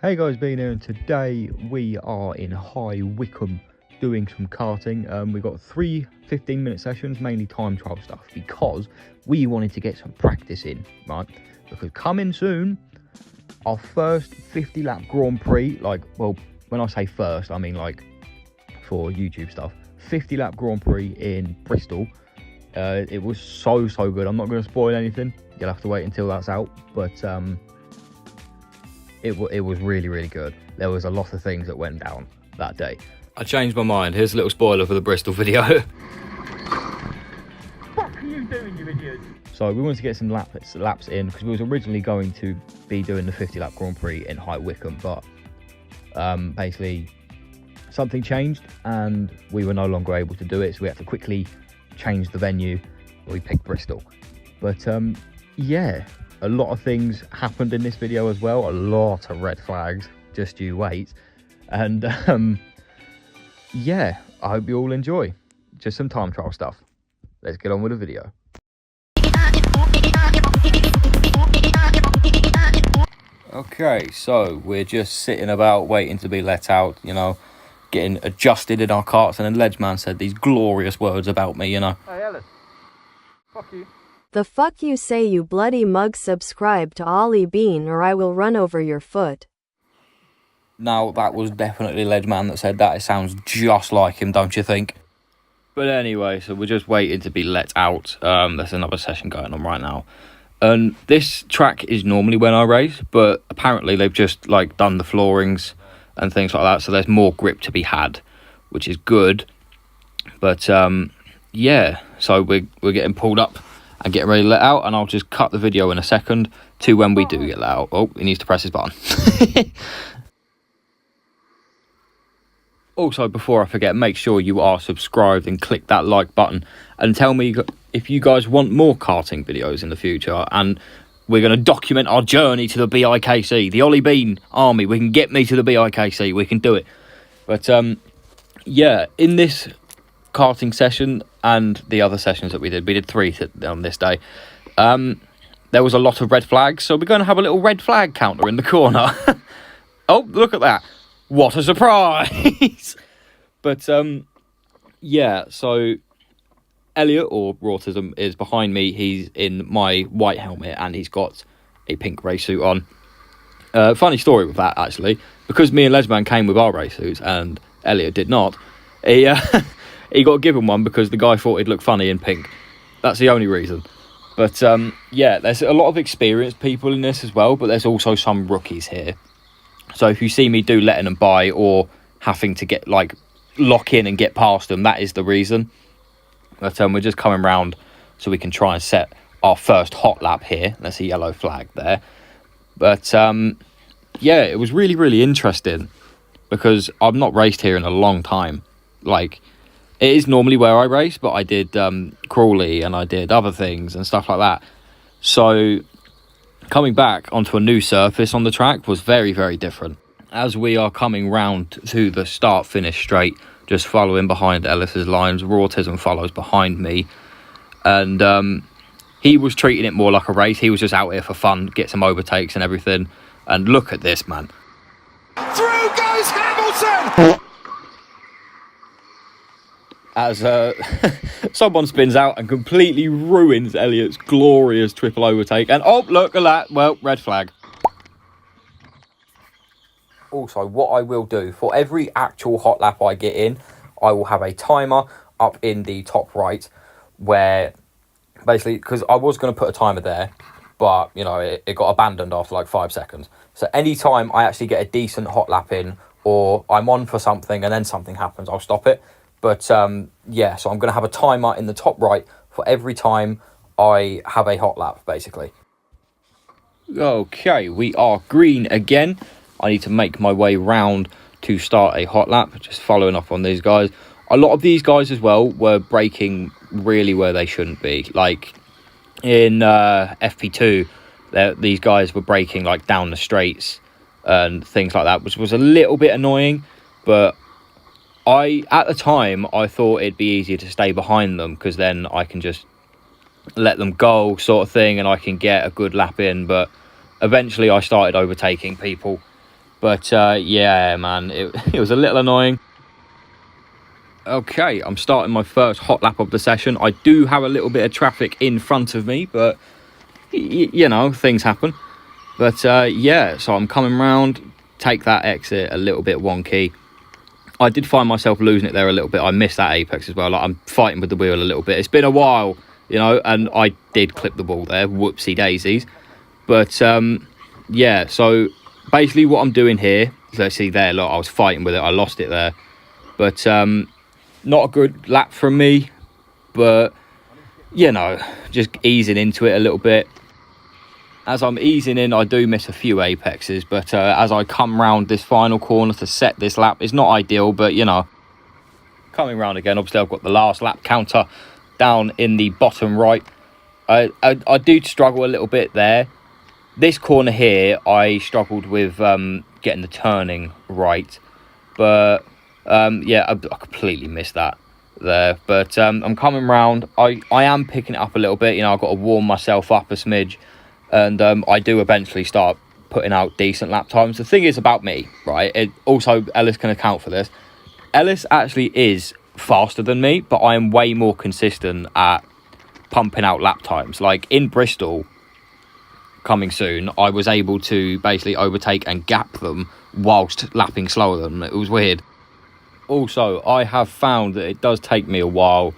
Hey guys, Bean here, and today we are in High Wycombe doing some karting. We've got 3 15-minute sessions, mainly time trial stuff, because we wanted to get some practice in, right? Because coming soon, our first 50-lap Grand Prix, well, when I say first, I mean like for YouTube stuff, 50-lap Grand Prix in Bristol. It was so good. I'm not going to spoil anything. You'll have to wait until that's out, but it was really good. There was a lot of things that went down that day. I changed my mind. Here's a little spoiler for the Bristol video. What are you doing, you idiot? So we wanted to get some laps in, because we was originally going to be doing the 50-lap Grand Prix in High Wycombe, but basically something changed and we were no longer able to do it, so we had to quickly change the venue. We picked Bristol. But yeah, a lot of things happened in this video as well. A lot of red flags, just you wait. And yeah, I hope you all enjoy. Just some time trial stuff. Let's get on with the video. Okay, so we're just sitting about waiting to be let out, you know, getting adjusted in our carts, and then Ledgeman said these glorious words about me, you know. Hey Ellis, fuck you. The fuck you say, you bloody mug. Subscribe to Oli Bean or I will run over your foot. Now, that was definitely Ledgeman that said that. It sounds just like him, don't you think? But anyway, so we're just waiting to be let out. There's another session going on right now. And this track is normally when I race, but apparently they've just like done the floorings and things like that, so there's more grip to be had, which is good. But yeah, so we're getting pulled up and getting ready to let out, and I'll just cut the video in a second to when we do get let out. Oh, he needs to press his button. Also, before I forget, make sure you are subscribed and click that like button, and tell me if you guys want more karting videos in the future, and we're going to document our journey to the BIKC, the Oli Bean army. We can get me to the BIKC, we can do it. But yeah, in this karting session and the other sessions that we did 3 on this day, there was a lot of red flags, so we're going to have a little red flag counter in the corner. Oh, look at that. What a surprise. But yeah, so Elliot, or Rautism, is behind me. He's in my white helmet and he's got a pink race suit on. Funny story with that, actually, because me and Ledgeman came with our race suits and Elliot did not. He he got given one because the guy thought he'd look funny in pink. That's the only reason. But yeah, there's a lot of experienced people in this as well, but there's also some rookies here. So if you see me do letting them by or having to get like lock in and get past them, that is the reason. But we're just coming round so we can try and set our first hot lap here. There's a yellow flag there. But yeah, it was really interesting because I've not raced here in a long time. Like, it is normally where I race, but I did Crawley and I did other things and stuff like that. So coming back onto a new surface on the track was very different. As we are coming round to the start-finish straight, just following behind Ellis's lines, Rautism follows behind me, and he was treating it more like a race. He was just out here for fun, get some overtakes and everything. And look at this, man. Through goes Hamilton! As someone spins out and completely ruins Elliot's glorious triple overtake. And oh, look at that. Well, red flag. Also, what I will do, for every actual hot lap I get in, I will have a timer up in the top right, where basically, because I was going to put a timer there, but, you know, it got abandoned after like 5 seconds. So anytime I actually get a decent hot lap in, or I'm on for something and then something happens, I'll stop it. But yeah, so I'm going to have a timer in the top right for every time I have a hot lap, basically. Okay, we are green again. I need to make my way round to start a hot lap, just following up on these guys. A lot of these guys as well were braking really where they shouldn't be. Like in FP2, these guys were braking like down the straights and things like that, which was a little bit annoying. But at the time, I thought it'd be easier to stay behind them, because then I can just let them go sort of thing and I can get a good lap in. But eventually I started overtaking people But yeah, man, it was a little annoying. Okay, I'm starting my first hot lap of the session. I do have a little bit of traffic in front of me, but you know, things happen. But yeah, so I'm coming round, take that exit a little bit wonky. I did find myself losing it there a little bit. I missed that apex as well. Like, I'm fighting with the wheel a little bit. It's been a while, you know, and I did clip the ball there. Whoopsie daisies. But yeah, so basically what I'm doing here, let's see there, look, I was fighting with it. I lost it there. But not a good lap from me, but, you know, just easing into it a little bit. As I'm easing in, I do miss a few apexes, but as I come round this final corner to set this lap, it's not ideal, but, you know, coming round again, obviously I've got the last lap counter down in the bottom right. I do struggle a little bit there. This corner here, I struggled with getting the turning right, but yeah, I completely missed that there. But I'm coming round. I am picking it up a little bit. You know, I've got to warm myself up a smidge, and I do eventually start putting out decent lap times. The thing is about me, right? It also, Ellis can account for this. Ellis actually is faster than me, but I am way more consistent at pumping out lap times. Like in Bristol, coming soon, I was able to basically overtake and gap them whilst lapping slower than them. It was weird. Also, I have found that it does take me a while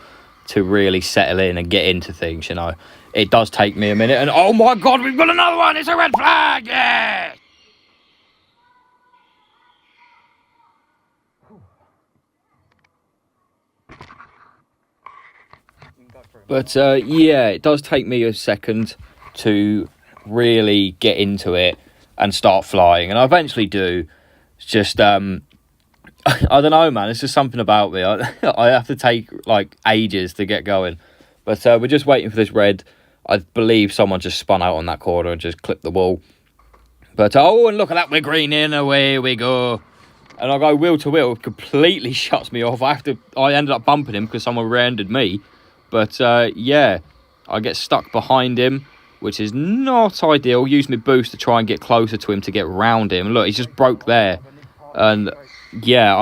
to really settle in and get into things, you know. It does take me a minute, and oh my god, we've got another one! It's a red flag! Yeah! But yeah, it does take me a second to really get into it and start flying, and I eventually do. It's just I don't know, man, it's just something about me. I have to take like ages to get going. But we're just waiting for this red. I believe someone just spun out on that corner and just clipped the wall. But oh, and look at that, we're green in, away we go. And I go wheel to wheel, it completely shuts me off. I ended up bumping him because someone rear-ended me. But yeah, I get stuck behind him, which is not ideal. Use my boost to try and get closer to him to get round him. Look, he's just broke there. And yeah,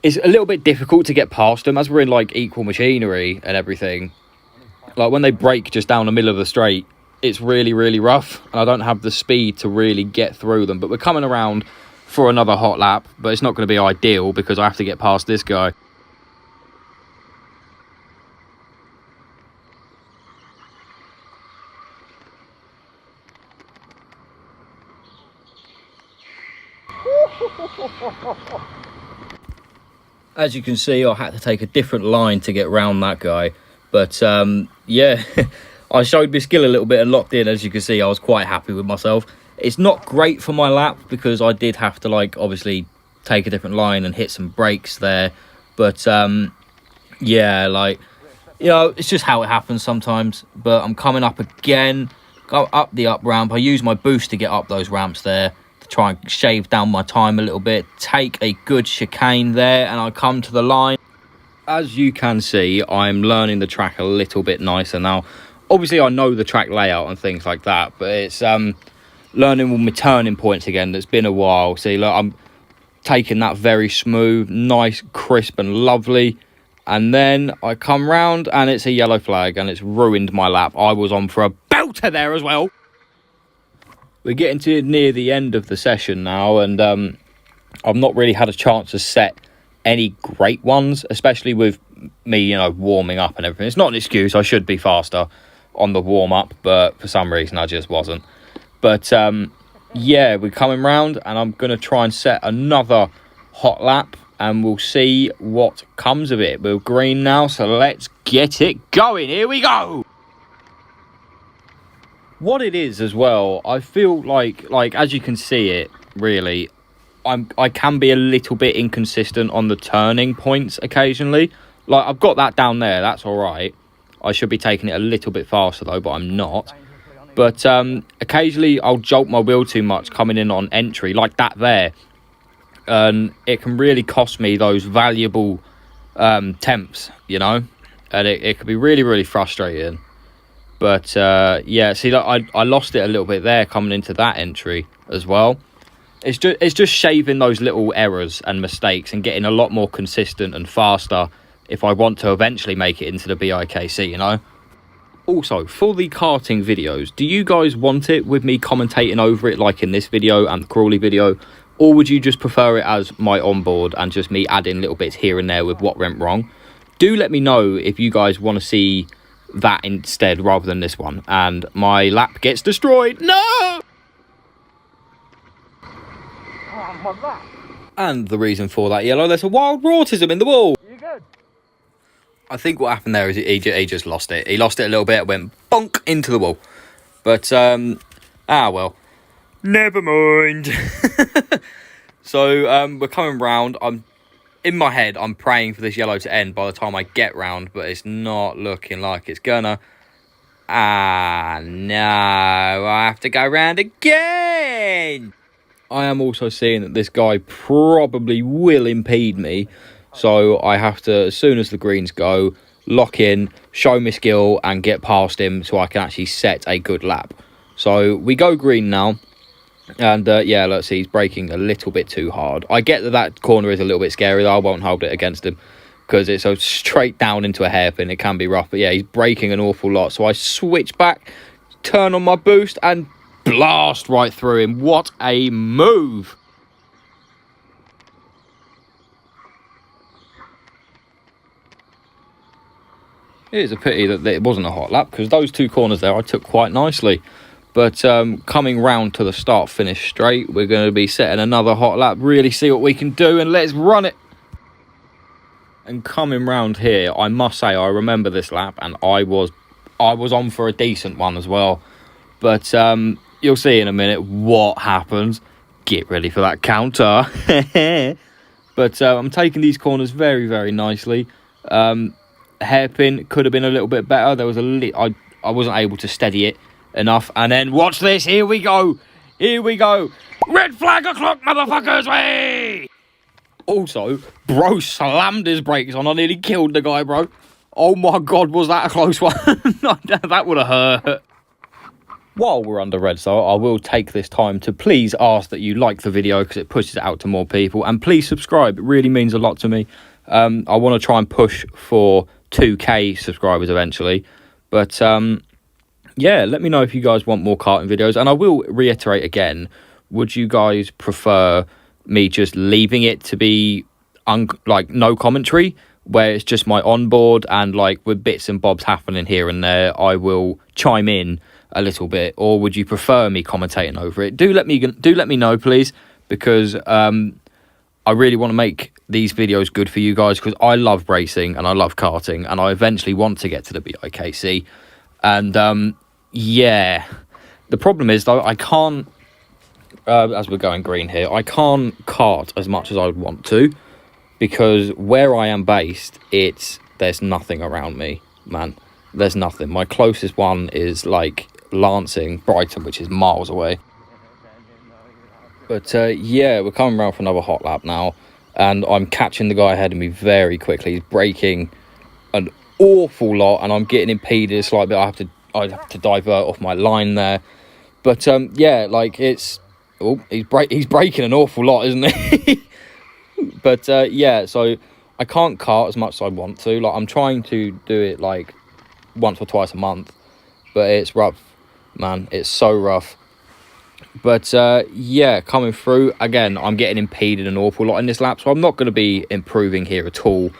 it's a little bit difficult to get past them as we're in like equal machinery and everything. Like when they break just down the middle of the straight, it's really, really rough. And I don't have the speed to really get through them. But we're coming around for another hot lap, but it's not going to be ideal because I have to get past this guy. As you can see, I had to take a different line to get round that guy. But yeah, I showed my skill a little bit and locked in. As you can see, I was quite happy with myself. It's not great for my lap because I did have to, like, obviously take a different line and hit some brakes there. But yeah, like, you know, it's just how it happens sometimes. But I'm coming up again, go up the up ramp. I use my boost to get up those ramps there, try and shave down my time a little bit, take a good chicane there, and I come to the line. As you can see, I'm learning the track a little bit nicer now. Obviously, I know the track layout and things like that, but it's learning all my turning points again. That's been a while. See, look, I'm taking that very smooth, nice, crisp and lovely. And then I come round and it's a yellow flag and it's ruined my lap. I was on for a belter there as well. We're getting to near the end of the session now, and I've not really had a chance to set any great ones, especially with me, you know, warming up and everything. It's not an excuse. I should be faster on the warm-up, but for some reason I just wasn't. But yeah, we're coming round, and I'm going to try and set another hot lap, and we'll see what comes of it. We're green now, so let's get it going. Here we go! What it is as well, I feel like as you can see it, really, I can be a little bit inconsistent on the turning points occasionally. Like, I've got that down there, that's all right. I should be taking it a little bit faster though, but I'm not. But occasionally I'll jolt my wheel too much coming in on entry, like that there. And it can really cost me those valuable temps, you know? And it can be really, really frustrating. But yeah, see, I lost it a little bit there coming into that entry as well. It's just shaving those little errors and mistakes and getting a lot more consistent and faster if I want to eventually make it into the BIKC, you know. Also, for the karting videos, do you guys want it with me commentating over it like in this video and the Crawley video, or would you just prefer it as my onboard and just me adding little bits here and there with what went wrong? Do let me know if you guys want to see that instead rather than this one. And my lap gets destroyed. No! And the reason for that yellow, there's a wild rautism in the wall. You good? I think what happened there is he just lost it. He lost it a little bit, went bonk into the wall. But, well, never mind. So, we're coming round. In my head, I'm praying for this yellow to end by the time I get round, but it's not looking like it's gonna. Ah, no, I have to go round again. I am also seeing that this guy probably will impede me, so I have to, as soon as the greens go, lock in, show my skill, and get past him so I can actually set a good lap. So we go green now, and yeah, let's see, he's braking a little bit too hard. I get that corner is a little bit scary, though. I won't hold it against him because it's so straight down into a hairpin. It can be rough, but yeah, he's braking an awful lot. So I switch back, turn on my boost, and blast right through him. What a move! It is a pity that it wasn't a hot lap, because those two corners there I took quite nicely. But coming round to the start finish straight, we're going to be setting another hot lap, really see what we can do, and let's run it. And coming round here, I must say I remember this lap, and I was on for a decent one as well. But you'll see in a minute what happens. Get ready for that counter. But I'm taking these corners very, very nicely. Hairpin could have been a little bit better. There was I wasn't able to steady it enough. And then watch this. Here we go. Here we go. Red flag o'clock, motherfuckers. Way. Also, bro slammed his brakes on. I nearly killed the guy, bro. Oh my God, was that a close one? That would have hurt. While we're under red, so I will take this time to please ask that you like the video, because it pushes it out to more people. And please subscribe. It really means a lot to me. I want to try and push for 2K subscribers eventually. But yeah, let me know if you guys want more karting videos. And I will reiterate again, would you guys prefer me just leaving it to be like no commentary, where it's just my onboard and like with bits and bobs happening here and there, I will chime in a little bit? Or would you prefer me commentating over it? Do let me know, please, because I really want to make these videos good for you guys, because I love racing and I love karting, and I eventually want to get to the BIKC. And yeah, the problem is though, I can't, as we're going green here, I can't kart as much as I would want to, because where I am based, there's nothing around me, man. There's nothing. My closest one is like Lancing, Brighton, which is miles away. But yeah, we're coming around for another hot lap now, and I'm catching the guy ahead of me very quickly. He's braking an awful lot, and I'm getting impeded slightly bit. I have to divert off my line there. But yeah, like he's braking an awful lot, isn't he? But yeah, so I can't kart as much as I want to. Like, I'm trying to do it like once or twice a month, but it's rough, man. It's so rough. But yeah, coming through again, I'm getting impeded an awful lot in this lap, so I'm not going to be improving here at all,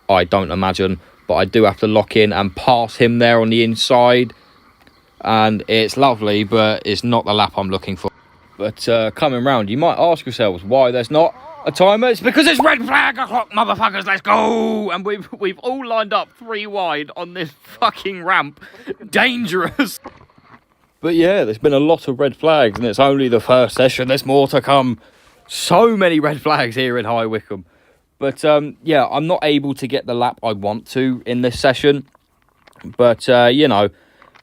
I don't imagine. But I do have to lock in and pass him there on the inside, and it's lovely, but it's not the lap I'm looking for. But coming round, you might ask yourselves why there's not a timer. It's because it's red flag o'clock, motherfuckers. Let's go. And we've all lined up 3 wide on this fucking ramp. Dangerous. But yeah, there's been a lot of red flags, and it's only the first session. There's more to come. So many red flags here in High Wycombe. But yeah, I'm not able to get the lap I want to in this session. But you know,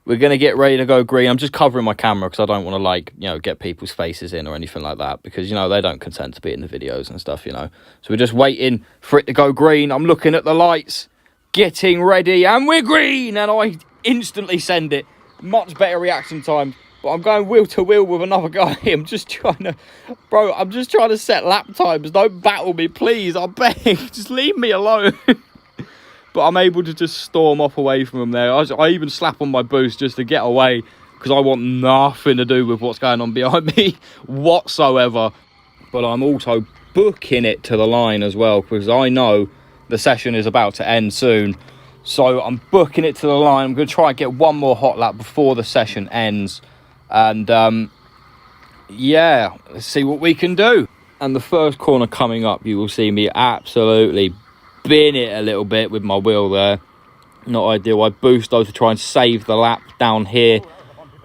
we're going to get ready to go green. I'm just covering my camera because I don't want to, like, you know, get people's faces in or anything like that, because, you know, they don't consent to be in the videos and stuff, you know. So we're just waiting for it to go green. I'm looking at the lights, getting ready, and we're green, and I instantly send it. Much better reaction time. But I'm going wheel to wheel with another guy. I'm just trying to set lap times. Don't battle me, please. I beg. Just leave me alone. But I'm able to just storm off away from him there. I even slap on my boost just to get away, because I want nothing to do with what's going on behind me whatsoever. But I'm also booking it to the line as well, because I know the session is about to end soon. So I'm booking it to the line. I'm going to try and get one more hot lap before the session ends. And yeah, let's see what we can do. And the first corner coming up, you will see me absolutely bin it a little bit with my wheel there. Not ideal. I boost though to try and save the lap down here.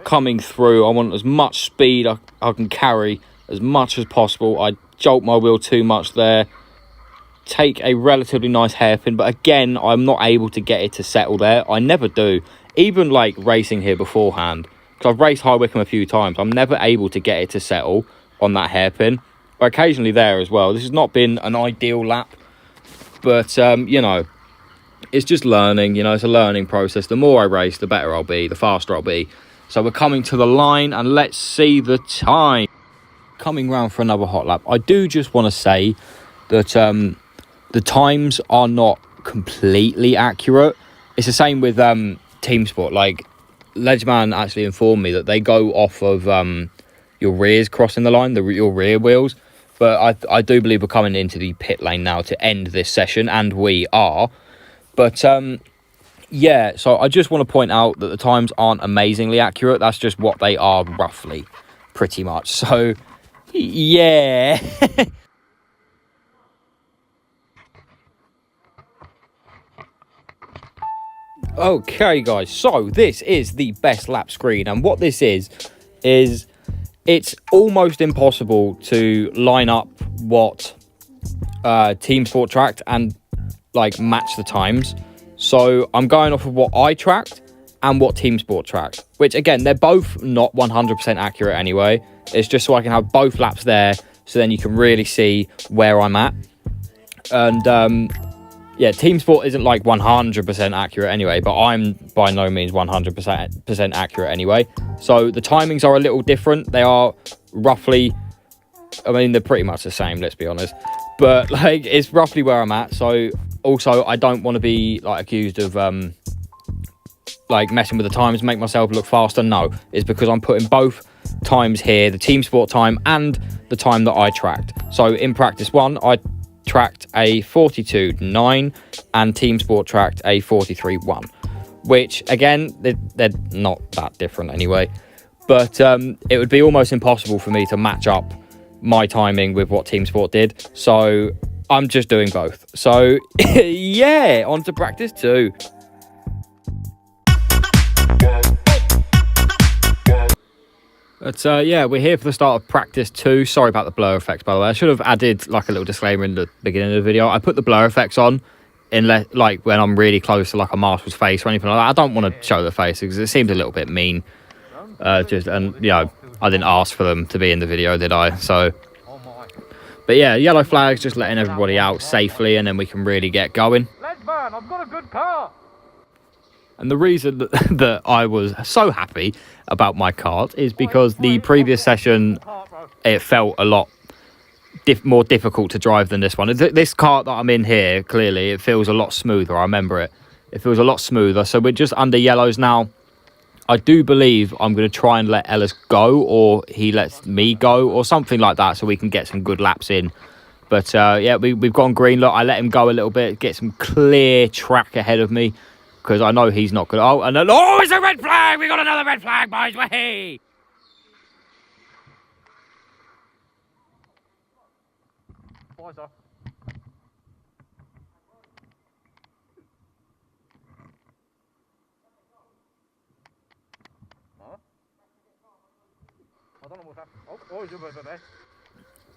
Coming through, I want as much speed I can carry as much as possible. I jolt my wheel too much there. Take a relatively nice hairpin, but again, I'm not able to get it to settle there. I never do. Even like racing here beforehand, because I've raced High Wycombe a few times, I'm never able to get it to settle on that hairpin. But occasionally there as well. This has not been an ideal lap, but you know, it's just learning. You know, it's a learning process. The more I race, the better I'll be, the faster I'll be. So we're coming to the line, and let's see the time. Coming round for another hot lap. I do just want to say that the times are not completely accurate. It's the same with Teamsport. Like, Ledgeman actually informed me that they go off of your rears crossing the line, your rear wheels. But I do believe we're coming into the pit lane now to end this session, and we are. But yeah, so I just want to point out that the times aren't amazingly accurate. That's just what they are roughly, pretty much. So yeah. Okay, guys, so this is the best lap screen, and what this is it's almost impossible to line up what Teamsport tracked and like match the times. So I'm going off of what I tracked and what Teamsport tracked, which again, they're both not 100% accurate anyway. It's just so I can have both laps there, so then you can really see where I'm at. And yeah, Teamsport isn't like 100% accurate anyway, but I'm by no means 100% accurate anyway. So the timings are a little different. They are roughly, I mean, they're pretty much the same, let's be honest. But like, it's roughly where I'm at. So also, I don't want to be like accused of like messing with the times, make myself look faster. No, it's because I'm putting both times here, the Teamsport time and the time that I tracked. So in practice one, I tracked a 42.9 and Teamsport tracked a 43.1, which again, they're not that different anyway. But it would be almost impossible for me to match up my timing with what Teamsport did. So I'm just doing both. So yeah, on to practice 2. But yeah, we're here for the start of practice 2. Sorry about the blur effects, by the way. I should have added like a little disclaimer in the beginning of the video. I put the blur effects on like when I'm really close to like a marshal's face or anything like that. I don't want to show the face because it seems a little bit mean. And you know, I didn't ask for them to be in the video, did I? So, but yeah, yellow flags, just letting everybody out safely, and then we can really get going. Ledgeman, I've got a good car. And the reason that I was so happy about my kart is because the previous session, it felt a lot more difficult to drive than this one. This kart that I'm in here, clearly, it feels a lot smoother. I remember it. It feels a lot smoother. So we're just under yellows now. I do believe I'm going to try and let Ellis go, or he lets me go, or something like that, so we can get some good laps in. But yeah, we've gone green. Look, I let him go a little bit, get some clear track ahead of me, because I know he's not good. Oh, and then, oh, it's a red flag! We got another red flag, boys! Way!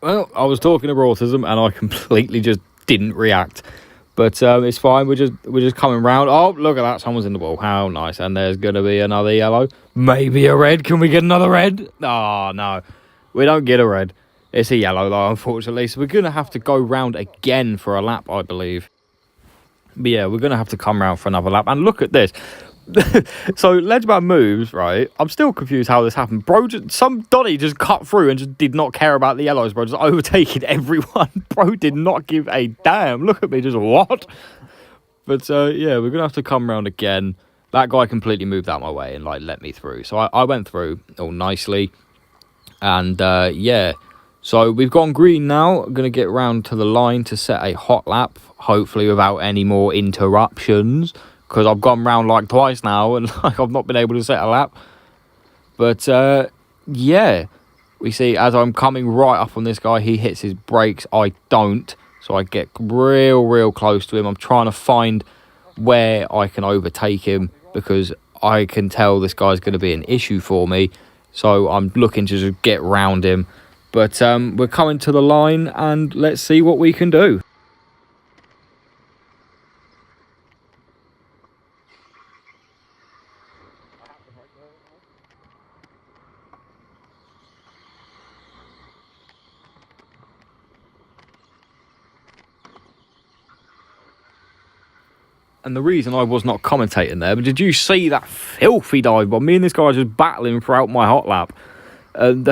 Well, I was talking of autism and I completely just didn't react. But it's fine. We're just coming round. Oh, look at that! Someone's in the wall. How nice! And there's gonna be another yellow. Maybe a red. Can we get another red? Oh no, we don't get a red. It's a yellow though, unfortunately. So we're gonna have to go round again for a lap, I believe. But yeah, we're gonna have to come round for another lap. And look at this. So Ledgeman moves, right? I'm still confused how this happened. Bro, some Donny just cut through and just did not care about the yellows, bro. Just overtaking everyone. Bro did not give a damn. Look at me, just what? But yeah, we're gonna have to come around again. That guy completely moved out my way and like let me through. So I went through all nicely. And yeah, so we've gone green now. I'm gonna get round to the line to set a hot lap, hopefully without any more interruptions. Because I've gone round like twice now and like I've not been able to set a lap. But yeah, we see as I'm coming right up on this guy, he hits his brakes. I don't. So I get real close to him. I'm trying to find where I can overtake him because I can tell this guy's going to be an issue for me. So I'm looking to just get round him. But we're coming to the line and let's see what we can do. And the reason I was not commentating there, but did you see that filthy dive bomb? Me and this guy are just battling throughout my hot lap. And,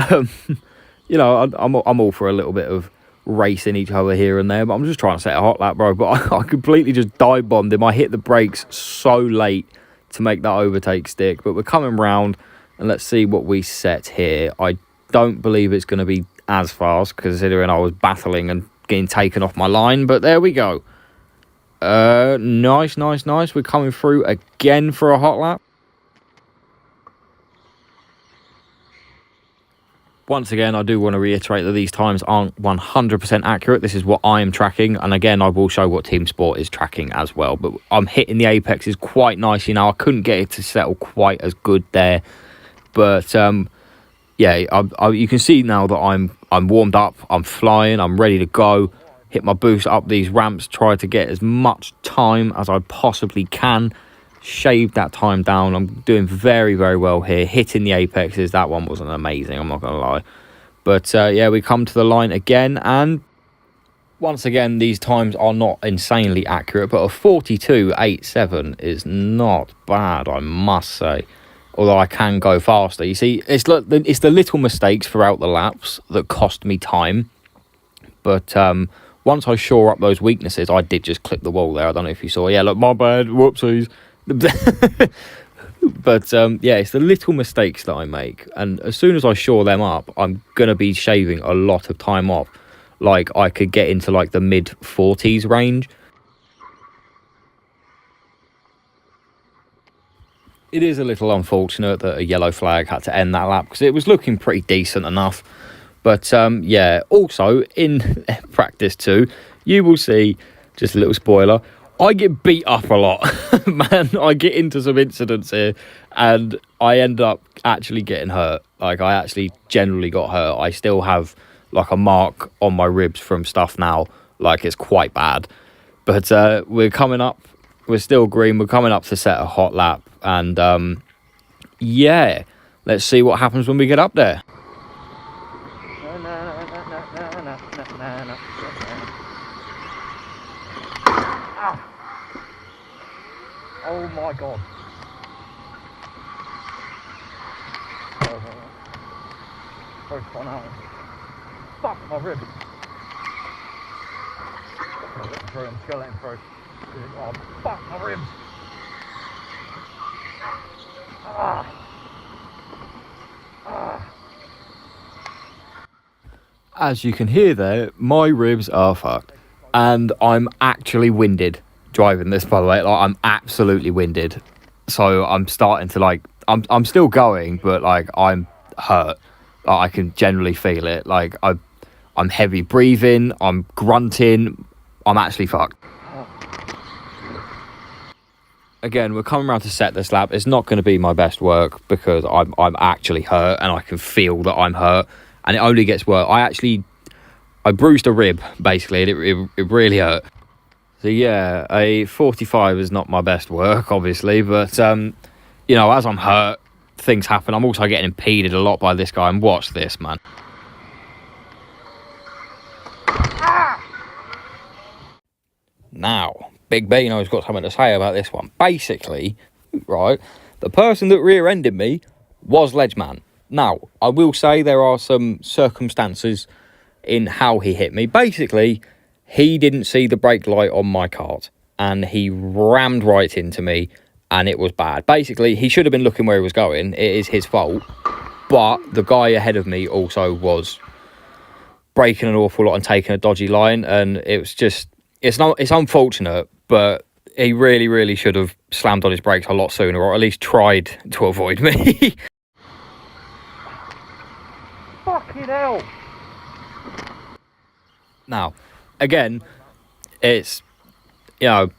you know, I'm all for a little bit of racing each other here and there, but I'm just trying to set a hot lap, bro. But I completely just dive bombed him. I hit the brakes so late to make that overtake stick. But we're coming round, and let's see what we set here. I don't believe it's going to be as fast, considering I was battling and getting taken off my line. But there we go. Nice. We're coming through again for a hot lap. Once again, I do want to reiterate that these times aren't 100% accurate. This is what I am tracking. And again, I will show what Teamsport is tracking as well. But I'm hitting the apexes quite nicely now. I couldn't get it to settle quite as good there. But, yeah, you can see now that I'm warmed up. I'm flying. I'm ready to go. Hit my boost up these ramps, try to get as much time as I possibly can. Shave that time down. I'm doing very well here. Hitting the apexes. That one wasn't amazing, I'm not going to lie. But yeah, we come to the line again. And once again, these times are not insanely accurate. But a 42.87 is not bad, I must say. Although I can go faster. You see, it's the little mistakes throughout the laps that cost me time. But once I shore up those weaknesses, I did just clip the wall there. I don't know if you saw. Yeah, look, my bad. Whoopsies. But yeah, it's the little mistakes that I make. And as soon as I shore them up, I'm going to be shaving a lot of time off. Like, I could get into, like, the mid-40s range. It is a little unfortunate that a yellow flag had to end that lap because it was looking pretty decent enough. But, yeah, also, in practice too, you will see, just a little spoiler, I get beat up a lot. Man, I get into some incidents here, and I end up actually getting hurt. Like, I actually generally got hurt. I still have, like, a mark on my ribs from stuff now. Like, it's quite bad. But we're coming up. We're still green. We're coming up to set a hot lap. And, yeah, let's see what happens when we get up there. Oh my god. First one out. Fuck my ribs. I'm just gonna let him first. Oh, fuck my ribs. As you can hear there, my ribs are fucked. And I'm actually winded driving this, by the way. Like, I'm absolutely winded. So I'm starting to, like, I'm still going, but, like, I'm hurt. Like, I can generally feel it. Like, I'm heavy breathing, I'm grunting, I'm actually fucked. Again, we're coming around to set this lap. It's not going to be my best work because I'm actually hurt and I can feel that I'm hurt. And it only gets worse. I bruised a rib, basically, and it really hurt. So, yeah, a 45 is not my best work, obviously. But, you know, as I'm hurt, things happen. I'm also getting impeded a lot by this guy. And watch this, man. Now, Big Bean has got something to say about this one. Basically, right, the person that rear-ended me was Ledgeman. Now, I will say there are some circumstances in how he hit me. Basically, he didn't see the brake light on my kart, and he rammed right into me, and it was bad. Basically, he should have been looking where he was going. It is his fault. But the guy ahead of me also was braking an awful lot and taking a dodgy line, and it was just, it's unfortunate, but he really, really should have slammed on his brakes a lot sooner, or at least tried to avoid me. Fucking hell! Now, again, it's, you know,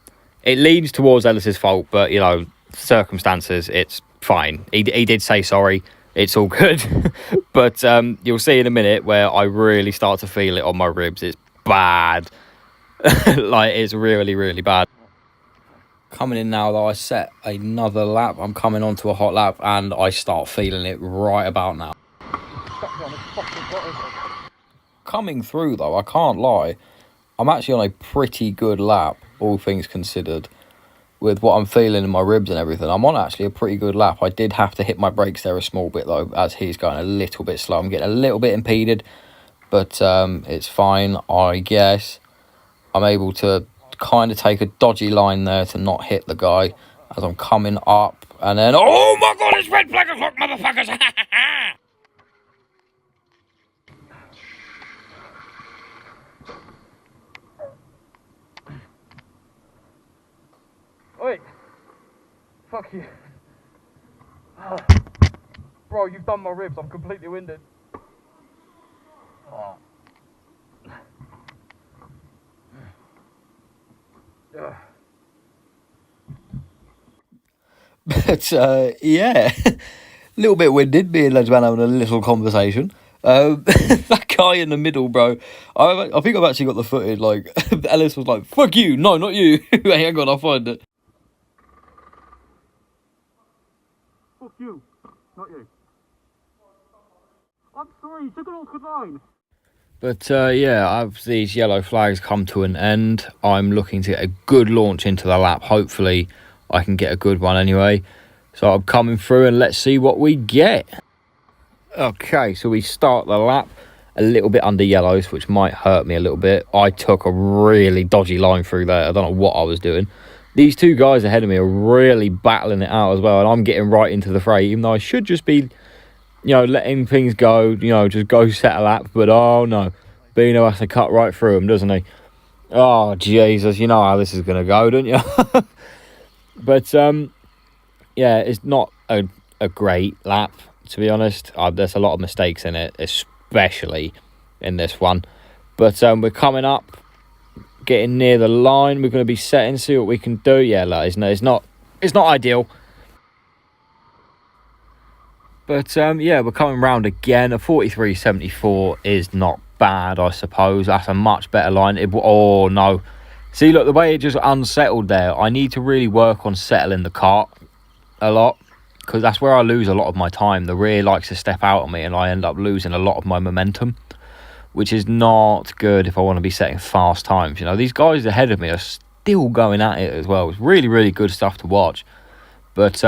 it leans towards Ellis's fault, but, you know, circumstances, it's fine. He did say sorry. It's all good. But you'll see in a minute where I really start to feel it on my ribs. It's bad. Like, it's really, really bad. Coming in now, though, I set another lap. I'm coming onto a hot lap, and I start feeling it right about now. Coming through, though, I can't lie, I'm actually on a pretty good lap, all things considered, with what I'm feeling in my ribs and everything. I'm on actually a pretty good lap. I did have to hit my brakes there a small bit, though, as he's going a little bit slow. I'm getting a little bit impeded, but it's fine, I guess. I'm able to kind of take a dodgy line there to not hit the guy as I'm coming up, and then, oh my god, it's red flag o'clock, motherfuckers! Wait. Fuck you. Bro, you've done my ribs. I'm completely winded. Oh. But, yeah, a little bit winded, me and Ledgeman having a little conversation. That guy in the middle, bro, I think I've actually got the footage, like, Ellis was like, fuck you, no, not you. Hang on, I'll find it. Fuck you, not you. I'm sorry, you took an awkward line. But, yeah, as these yellow flags come to an end, I'm looking to get a good launch into the lap. Hopefully, I can get a good one anyway. So I'm coming through, and let's see what we get. Okay, so we start the lap a little bit under yellows, which might hurt me a little bit. I took a really dodgy line through there. I don't know what I was doing. These two guys ahead of me are really battling it out as well, and I'm getting right into the fray, even though I should just be, you know, letting things go, you know, just go set a lap. But, oh, no. Beano has to cut right through him, doesn't he? Oh, Jesus, you know how this is going to go, don't you? But, yeah, it's not a great lap, to be honest. There's a lot of mistakes in it, especially in this one. But we're coming up, getting near the line. We're going to be setting, see what we can do. Yeah, look, it's not ideal. But, yeah, we're coming round again. A 43.74 is not bad, I suppose. That's a much better line. Oh, no. See, look, the way it just unsettled there, I need to really work on settling the kart a lot, because that's where I lose a lot of my time. The rear likes to step out on me, and I end up losing a lot of my momentum, which is not good if I want to be setting fast times. You know, these guys ahead of me are still going at it as well. It's really, really good stuff to watch. But,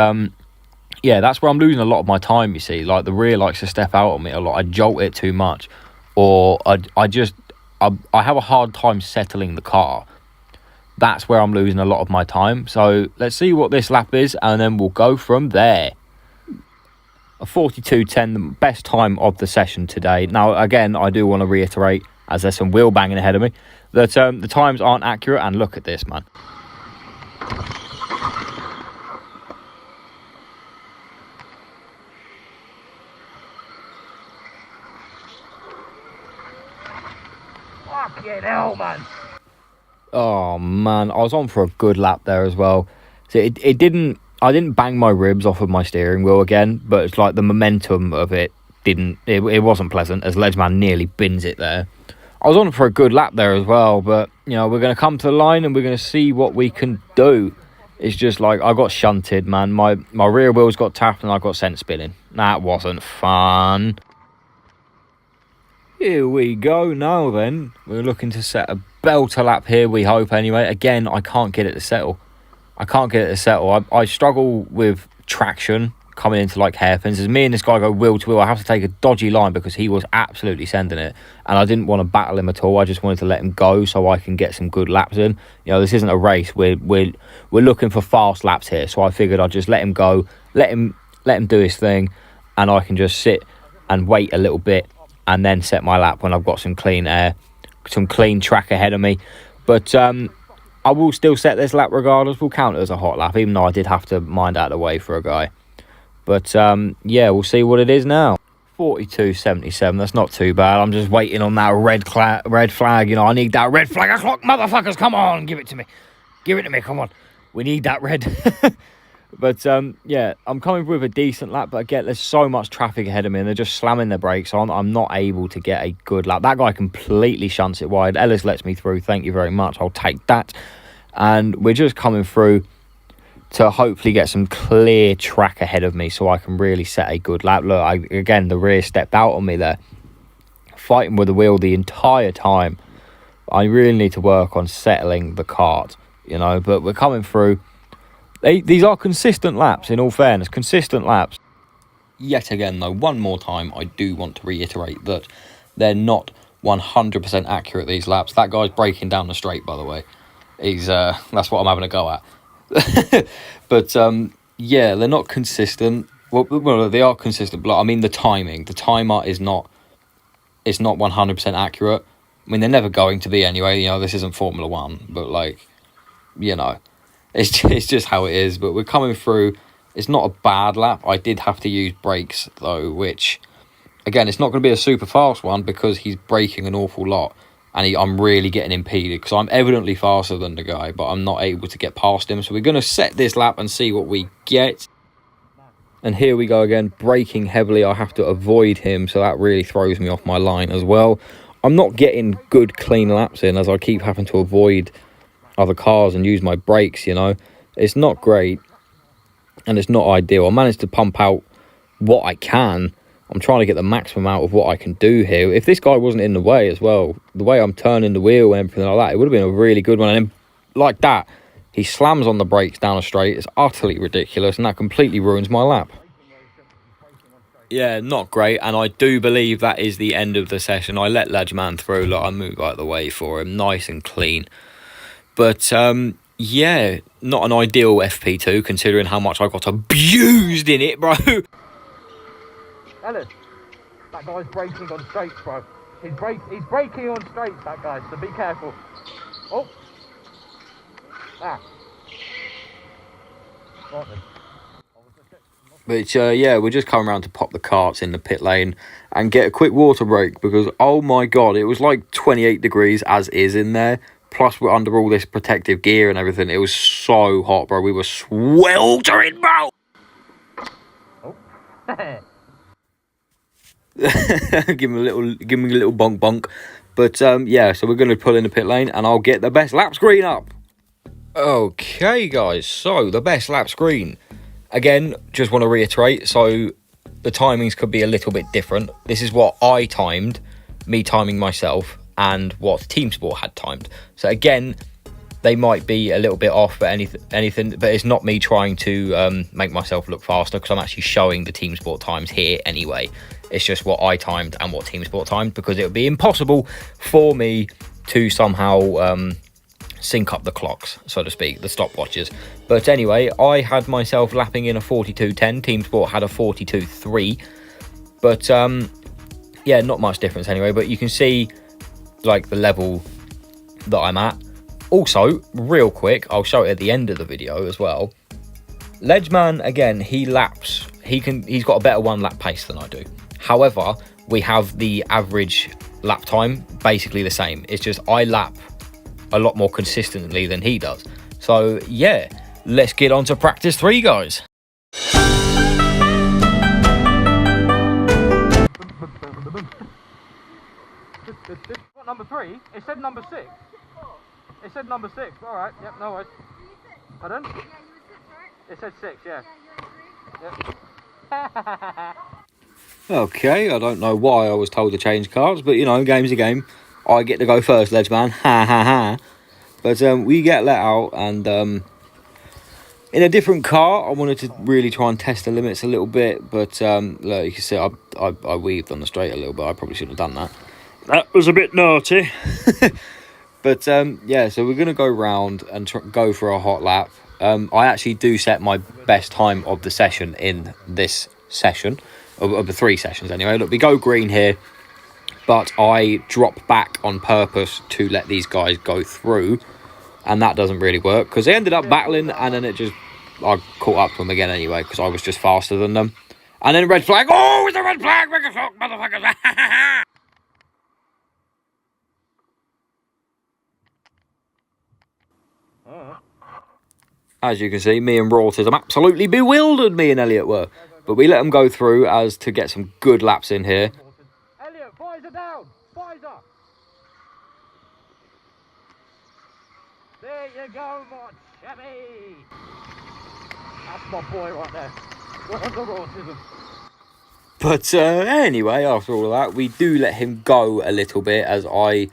yeah, that's where I'm losing a lot of my time, you see. Like, the rear likes to step out on me a lot. I jolt it too much, or I have a hard time settling the car. That's where I'm losing a lot of my time. So let's see what this lap is, and then we'll go from there. A 42.10, the best time of the session today. Now, again, I do want to reiterate, as there's some wheel banging ahead of me, that the times aren't accurate. And look at this, man. Fucking hell, man. Oh, man, I was on for a good lap there as well. So I didn't bang my ribs off of my steering wheel again, but it's like the momentum of it wasn't pleasant, as Ledgeman nearly bins it there. I was on for a good lap there as well, but, you know, we're going to come to the line and we're going to see what we can do. It's just like, I got shunted, man. My rear wheels got tapped and I got sent spinning. That wasn't fun. Here we go now then. We're looking to set a belter lap here, we hope anyway. Again, I can't get it to settle. I can't get it to settle. I struggle with traction coming into like hairpins. As me and this guy go wheel to wheel, I have to take a dodgy line because he was absolutely sending it, and I didn't want to battle him at all. I just wanted to let him go so I can get some good laps in. You know, this isn't a race. We're looking for fast laps here, so I figured I'd just let him go, let him do his thing, and I can just sit and wait a little bit and then set my lap when I've got some clean air, some clean track ahead of me. But I will still set this lap regardless. We'll count it as a hot lap, even though I did have to mind out of the way for a guy. But yeah, we'll see what it is now. 42.77, that's not too bad. I'm just waiting on that red flag. You know, I need that red flag o'clock, motherfuckers. Come on, give it to me. Give it to me, come on. We need that red. But yeah, I'm coming with a decent lap, but again, there's so much traffic ahead of me and they're just slamming their brakes on. I'm not able to get a good lap. That guy completely shunts it wide. Ellis lets me through. Thank you very much. I'll take that. And we're just coming through to hopefully get some clear track ahead of me so I can really set a good lap. Look, again, the rear stepped out on me there. Fighting with the wheel the entire time. I really need to work on settling the kart, you know, but we're coming through. These are consistent laps, in all fairness, consistent laps. Yet again, though, one more time, I do want to reiterate that they're not 100% accurate, these laps. That guy's breaking down the straight, by the way. That's what I'm having a go at. But, yeah, they're not consistent. Well, they are consistent, but I mean the timing. The timer is not 100% accurate. I mean, they're never going to be anyway. You know, this isn't Formula 1, but, like, you know. It's just how it is, but we're coming through. It's not a bad lap. I did have to use brakes, though, which, again, it's not going to be a super fast one because he's braking an awful lot, and I'm really getting impeded because I'm evidently faster than the guy, but I'm not able to get past him. So we're going to set this lap and see what we get. And here we go again, braking heavily. I have to avoid him, so that really throws me off my line as well. I'm not getting good, clean laps in as I keep having to avoid other cars and use my brakes, you know. It's not great and it's not ideal. I managed to pump out what I can. I'm trying to get the maximum out of what I can do here. If this guy wasn't in the way as well, the way I'm turning the wheel and everything like that, it would have been a really good one. And then, like that, he slams on the brakes down a straight. It's utterly ridiculous and that completely ruins my lap. Yeah, not great, and I do believe that is the end of the session. I let Ledgeman through, like I moved out of the way for him, nice and clean. But, yeah, not an ideal FP2, considering how much I got abused in it, bro. Ellis, that guy's braking on straights, bro. He's braking on straights, that guy, so be careful. Oh. Ah. Right then. But, yeah, we're just coming around to pop the karts in the pit lane and get a quick water break because, oh my God, it was like 28 degrees as is in there. Plus, we're under all this protective gear and everything. It was so hot, bro. We were sweltering, bro. Oh. give me a little bonk. But, yeah, so we're going to pull in the pit lane and I'll get the best lap screen up. Okay, guys. So, the best lap screen. Again, just want to reiterate. So, the timings could be a little bit different. This is what I timed, me timing myself, and what Teamsport had timed. So again, they might be a little bit off, but anything. But it's not me trying to make myself look faster because I'm actually showing the Teamsport times here anyway. It's just what I timed and what Teamsport timed because it would be impossible for me to somehow sync up the clocks, so to speak, the stopwatches. But anyway, I had myself lapping in a 42.10. Teamsport had a 42.3. But yeah, not much difference anyway. But you can see like the level that I'm at. Also, real quick, I'll show it at the end of the video as well. Ledgeman, again, he laps. He's got a better one lap pace than I do. However, we have the average lap time basically the same. It's just I lap a lot more consistently than he does. So yeah, let's get on to practice 3, guys. What, number 3? It said number 6. It said number 6. All right. Yep. No worries. Pardon? Yeah, you were 6, right? It said 6. Yeah. Yep. Okay, I don't know why I was told to change cards, but you know, game's a game. I get to go first, Ledgeman. Ha ha ha. But we get let out, and In a different car, I wanted to really try and test the limits a little bit, but look, you can see I weaved on the straight a little bit. I probably shouldn't have done that. That was a bit naughty. But yeah, so we're going to go round and go for a hot lap. I actually do set my best time of the session in this session, of the 3 sessions anyway. Look, we go green here, but I drop back on purpose to let these guys go through. And that doesn't really work because they ended up battling, and then I caught up to them again anyway because I was just faster than them. And then red flag. Oh, it's a red flag! Make a shock, motherfuckers! As you can see, me and Rautism absolutely bewildered, me and Elliot were. But we let them go through as to get some good laps in here. Elliot, visor down! Visor! There you go, my Chevy! That's my boy right there. What on the Rautism? But anyway, after all of that, we do let him go a little bit as I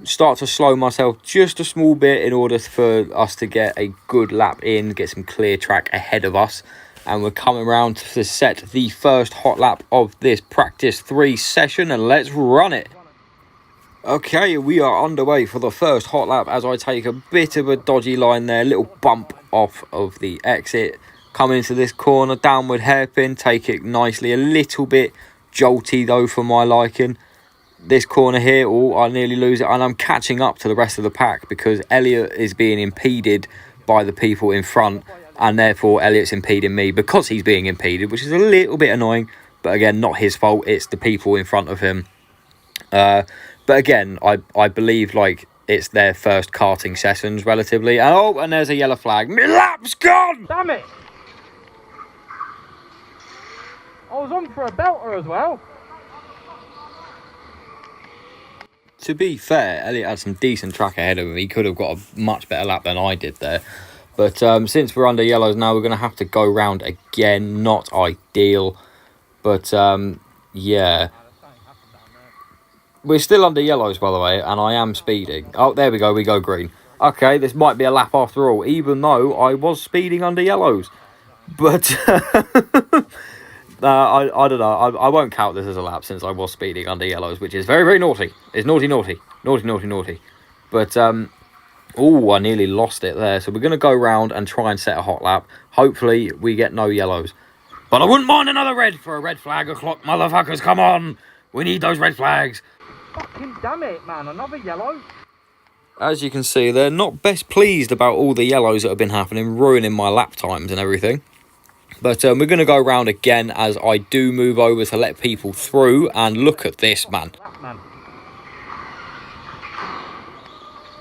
start to slow myself just a small bit in order for us to get a good lap in, get some clear track ahead of us. And we're coming around to set the first hot lap of this practice 3 session, and let's run it. Okay, we are underway for the first hot lap as I take a bit of a dodgy line there, little bump off of the exit. Coming into this corner, downward hairpin, take it nicely, a little bit jolty though for my liking. This corner here, oh, I nearly lose it, and I'm catching up to the rest of the pack because Elliot is being impeded by the people in front, and therefore Elliot's impeding me because he's being impeded, which is a little bit annoying, but again, not his fault, it's the people in front of him. But again, I believe like it's their first karting sessions relatively. Oh, and there's a yellow flag. My lap's gone! Damn it! I was on for a belter as well. To be fair, Elliot had some decent track ahead of him. He could have got a much better lap than I did there. But since we're under yellows now, we're going to have to go round again. Not ideal. But yeah. We're still under yellows, by the way, and I am speeding. Oh, there we go green. Okay, this might be a lap after all, even though I was speeding under yellows. But I don't know. I won't count this as a lap since I was speeding under yellows, which is very, very naughty. It's naughty, naughty. Naughty, naughty, naughty. But, oh, I nearly lost it there. So we're going to go round and try and set a hot lap. Hopefully, we get no yellows. But I wouldn't mind another red for a red flag o'clock, motherfuckers. Come on. We need those red flags. Fucking damn it, man. Another yellow. As you can see, they're not best pleased about all the yellows that have been happening, ruining my lap times and everything. But we're going to go round again as I do move over to let people through. And look at this, man.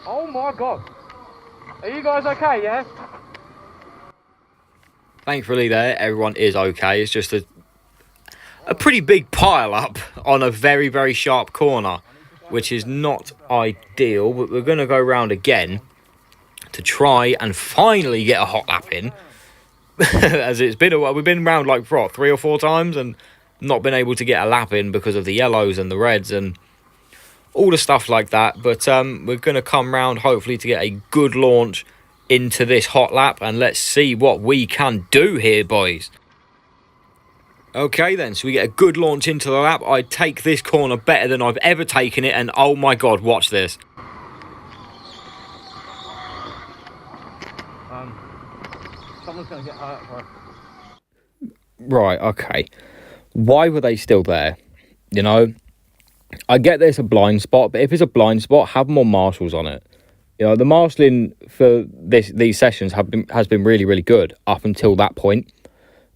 Oh, my God. Are you guys okay, yeah? Thankfully there, everyone is okay. It's just a pretty big pile up on a very, very sharp corner, which is not ideal. But we're going to go round again to try and finally get a hot lap in. As it's been a while, we've been round like what, 3 or 4 times and not been able to get a lap in because of the yellows and the reds and all the stuff like that. But we're going to come round hopefully to get a good launch into this hot lap, and let's see what we can do here, boys. Okay then, so we get a good launch into the lap. I take this corner better than I've ever taken it, and oh my God, watch this. Someone's going to get hurt, bro. Right, okay. Why were they still there? You know, I get there's a blind spot, but if it's a blind spot, have more marshals on it. You know, the marshalling for these sessions has been really, really good up until that point.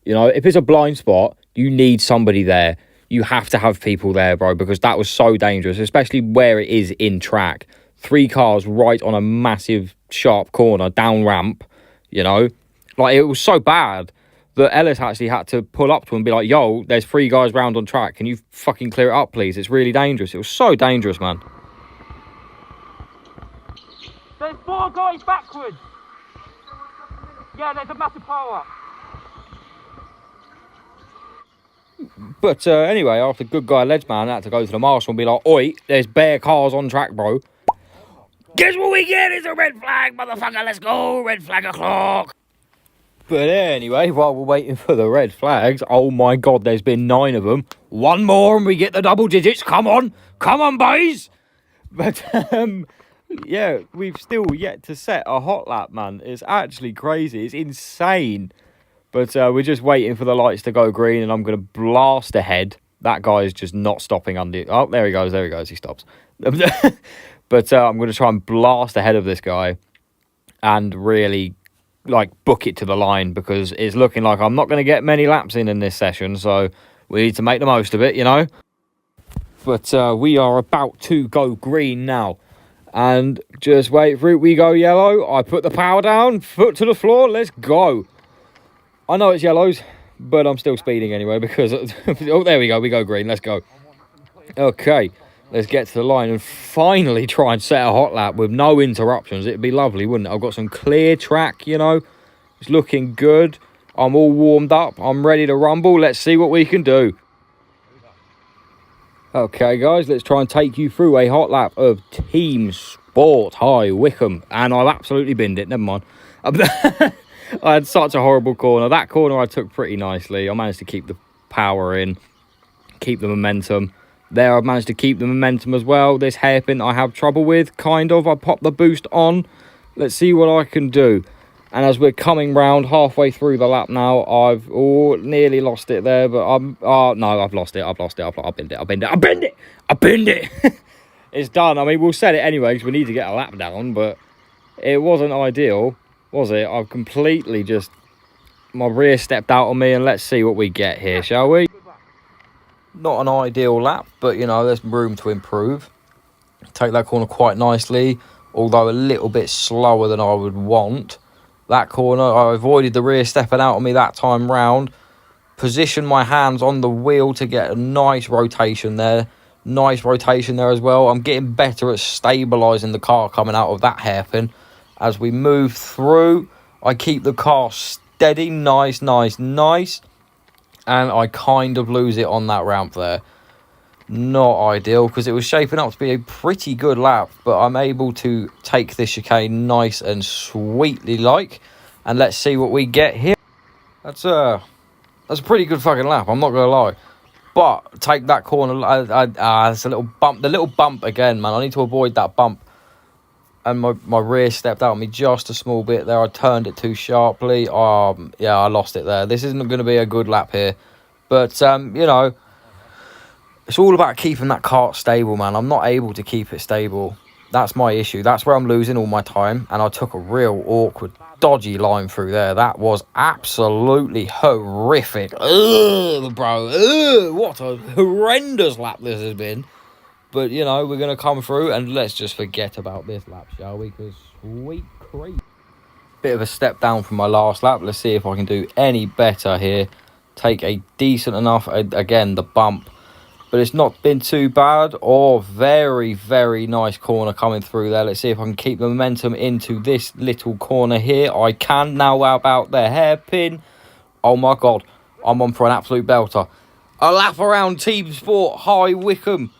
You know, if it's a blind spot, you need somebody there. You have to have people there, bro, because that was so dangerous, especially where it is in track. 3 cars right on a massive, sharp corner, down ramp, you know. Like, it was so bad that Ellis actually had to pull up to him and be like, yo, there's 3 guys round on track. Can you fucking clear it up, please? It's really dangerous. It was so dangerous, man. There's 4 guys backwards. Yeah, there's a massive pile up. But anyway, after good guy Ledgeman had to go to the marshal and be like, oi, there's bare cars on track, bro. Guess what we get? It's a red flag, motherfucker. Let's go. Red flag o'clock. But anyway, while we're waiting for the red flags, oh my God, there's been 9 of them. One more and we get the double digits. Come on, boys. But yeah, we've still yet to set a hot lap, man. It's actually crazy. It's insane. But we're just waiting for the lights to go green, and I'm going to blast ahead. That guy is just not stopping under... Oh, there he goes, he stops. But I'm going to try and blast ahead of this guy and really, like, book it to the line, because it's looking like I'm not going to get many laps in this session, so we need to make the most of it, you know? But we are about to go green now. And just wait for it. We go yellow. I put the power down, foot to the floor, let's go. I know it's yellows, but I'm still speeding anyway because... oh, there we go, green, let's go. Okay, let's get to the line and finally try and set a hot lap with no interruptions. It'd be lovely, wouldn't it? I've got some clear track, you know. It's looking good. I'm all warmed up. I'm ready to rumble. Let's see what we can do. Okay, guys, let's try and take you through a hot lap of Teamsport High Wycombe. And I've absolutely binned it, never mind. I had such a horrible corner. That corner I took pretty nicely. I managed to keep the power in, keep the momentum. There, I've managed to keep the momentum as well. This hairpin I have trouble with, kind of. I popped the boost on. Let's see what I can do. And as we're coming round halfway through the lap now, I've nearly lost it there, but no, I've lost it. I've binned it. It's done. I mean, we'll set it anyway because we need to get a lap down, but it wasn't ideal, was it? I've completely just... my rear stepped out on me, and let's see what we get here, shall we? Not an ideal lap, but, you know, there's room to improve. Take that corner quite nicely, although a little bit slower than I would want. That corner, I avoided the rear stepping out on me that time round. Positioned my hands on the wheel to get a nice rotation there. Nice rotation there as well. I'm getting better at stabilising the car coming out of that hairpin. As we move through, I keep the car steady. Nice. And I kind of lose it on that ramp there. Not ideal, because it was shaping up to be a pretty good lap, but I'm able to take this chicane nice and sweetly like. And let's see what we get here. That's a pretty good fucking lap, I'm not going to lie. But take that corner, it's a little bump. The little bump again, man. I need to avoid that bump. And my rear stepped out on me just a small bit there. I turned it too sharply. Yeah, I lost it there. This isn't going to be a good lap here. But, you know, it's all about keeping that kart stable, man. I'm not able to keep it stable. That's my issue. That's where I'm losing all my time. And I took a real awkward, dodgy line through there. That was absolutely horrific. Ugh, bro. Ugh, what a horrendous lap this has been. But, you know, we're going to come through and let's just forget about this lap, shall we? Because sweet creep. Bit of a step down from my last lap. Let's see if I can do any better here. Take a decent enough, again, the bump. But it's not been too bad. Oh, very, very nice corner coming through there. Let's see if I can keep the momentum into this little corner here. I can now about the hairpin. Oh, my God. I'm on for an absolute belter. A lap around Teamsport High Wycombe.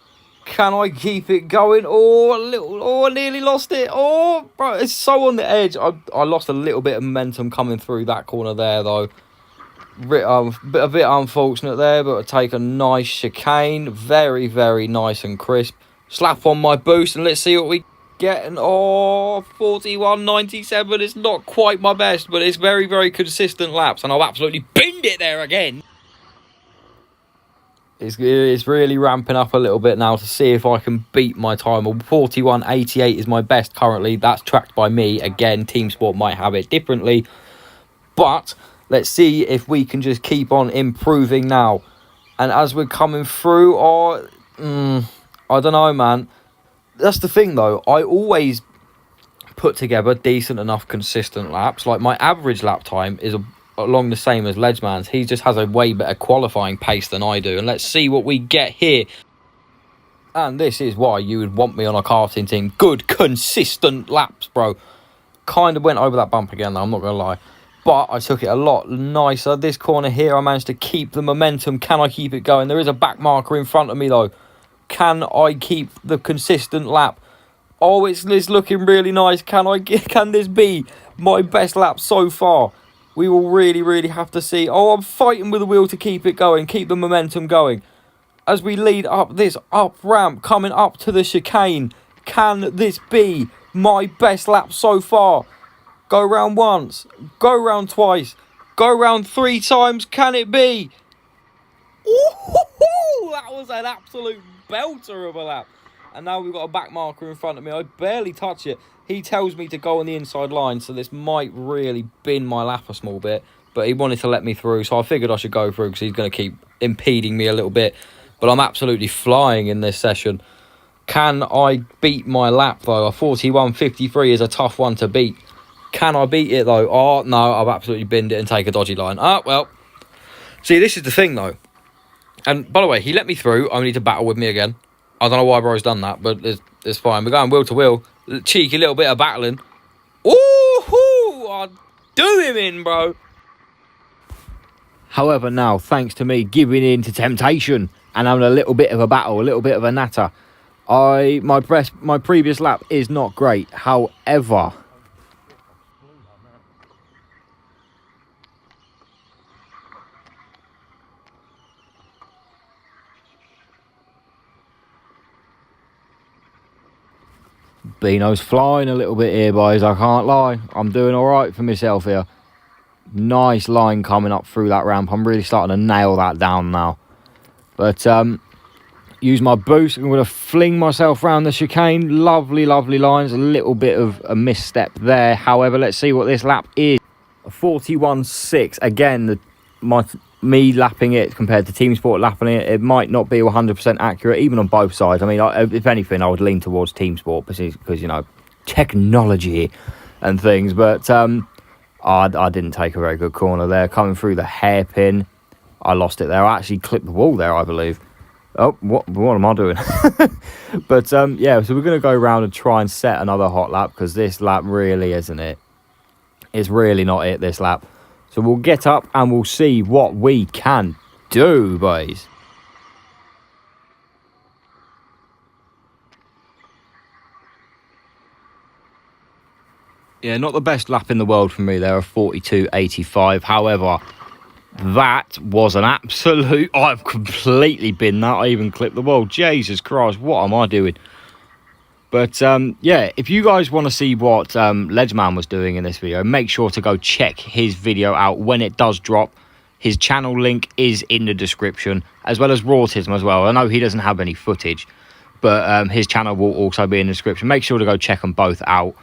Can I keep it going? I nearly lost it. Oh, bro, it's so on the edge. I lost a little bit of momentum coming through that corner there, though. A bit unfortunate there, but I take a nice chicane. Very, very nice and crisp. Slap on my boost, and let's see what we get. And 41.97. It's not quite my best, but it's very, very consistent laps, and I've absolutely binned it there again. It's really ramping up a little bit now to see if I can beat my time. 41.88 is my best currently. That's tracked by me. Again, Teamsport might have it differently. But let's see if we can just keep on improving now. And as we're coming through, I don't know, man. That's the thing, though. I always put together decent enough consistent laps. Like, my average lap time is along the same as Ledgeman's. He just has a way better qualifying pace than I do. And let's see what we get here. And this is why you would want me on a karting team. Good, consistent laps, bro. Kind of went over that bump again, though, I'm not going to lie. But I took it a lot nicer. This corner here, I managed to keep the momentum. Can I keep it going? There is a back marker in front of me, though. Can I keep the consistent lap? Oh, it's looking really nice. Can this be my best lap so far? we will really, really have to see. Oh, I'm fighting with the wheel to keep it going, keep the momentum going. As we lead up this up ramp, coming up to the chicane. Can this be my best lap so far? Go round once, go round twice, go round 3 times. Can it be? Ooh, that was an absolute belter of a lap. And now we've got a back marker in front of me. I barely touch it. He tells me to go on the inside line, so this might really bin my lap a small bit. But he wanted to let me through, so I figured I should go through because he's going to keep impeding me a little bit. But I'm absolutely flying in this session. Can I beat my lap, though? A 41.53 is a tough one to beat. Can I beat it, though? Oh, no, I've absolutely binned it and take a dodgy line. Ah, well. See, this is the thing, though. And, by the way, he let me through. I need to battle with me again. I don't know why bro's done that, but it's fine. We're going wheel to wheel. Cheeky little bit of battling. Ooh-hoo! I'll do him in, bro. However, now, thanks to me giving in to temptation and having a little bit of a battle, a little bit of a natter, my previous lap is not great. However, Beano's flying a little bit here, boys. I can't lie. I'm doing all right for myself here. Nice line coming up through that ramp. I'm really starting to nail that down now. But use my boost. I'm going to fling myself around the chicane. Lovely, lovely lines. A little bit of a misstep there. However, let's see what this lap is. 41.6. Again, me lapping it compared to Teamsport lapping it, it might not be 100% accurate, even on both sides. I mean, if anything, I would lean towards Teamsport because, you know, technology and things. But I didn't take a very good corner there. Coming through the hairpin, I lost it there. I actually clipped the wall there, I believe. Oh, what am I doing? But, yeah, so we're going to go around and try and set another hot lap because this lap really isn't it. It's really not it, this lap. So we'll get up and we'll see what we can do, boys. Yeah, not the best lap in the world for me there, a 42.85. However, that was an absolute... I've completely binned that. I even clipped the wall. Jesus Christ, what am I doing? But, yeah, if you guys want to see what Ledgeman was doing in this video, make sure to go check his video out when it does drop. His channel link is in the description, as well as Rawtism as well. I know he doesn't have any footage, but his channel will also be in the description. Make sure to go check them both out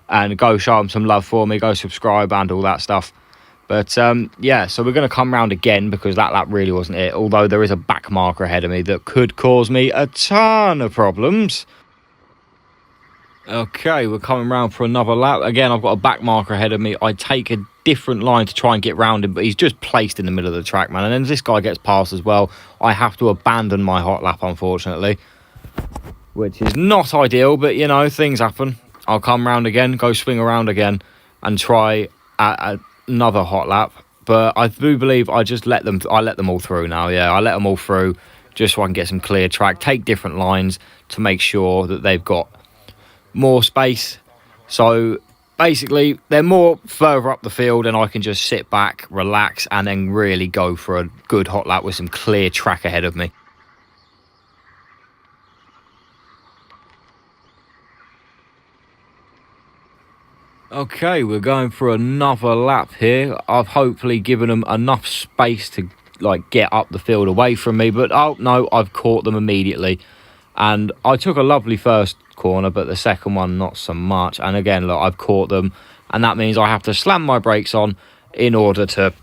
and go show him some love for me. Go subscribe and all that stuff. But, yeah, so we're going to come round again because that lap really wasn't it. Although there is a back marker ahead of me that could cause me a ton of problems. Okay, we're coming round for another lap. Again, I've got a back marker ahead of me. I take a different line to try and get round him, but he's just placed in the middle of the track, man. And then this guy gets past as well. I have to abandon my hot lap, unfortunately, which is not ideal, but, you know, things happen. I'll come round again, go swing around again, and try another hot lap. But I do believe I let them all through now. Yeah, I let them all through just so I can get some clear track, take different lines to make sure that they've got more space. So basically they're more further up the field and I can just sit back, relax, and then really go for a good hot lap with some clear track ahead of me. Okay, we're going for another lap here. I've hopefully given them enough space to like get up the field away from me, but oh no, I've caught them immediately. And I took a lovely first corner, but the second one not so much. And again, look, I've caught them, and that means I have to slam my brakes on in order to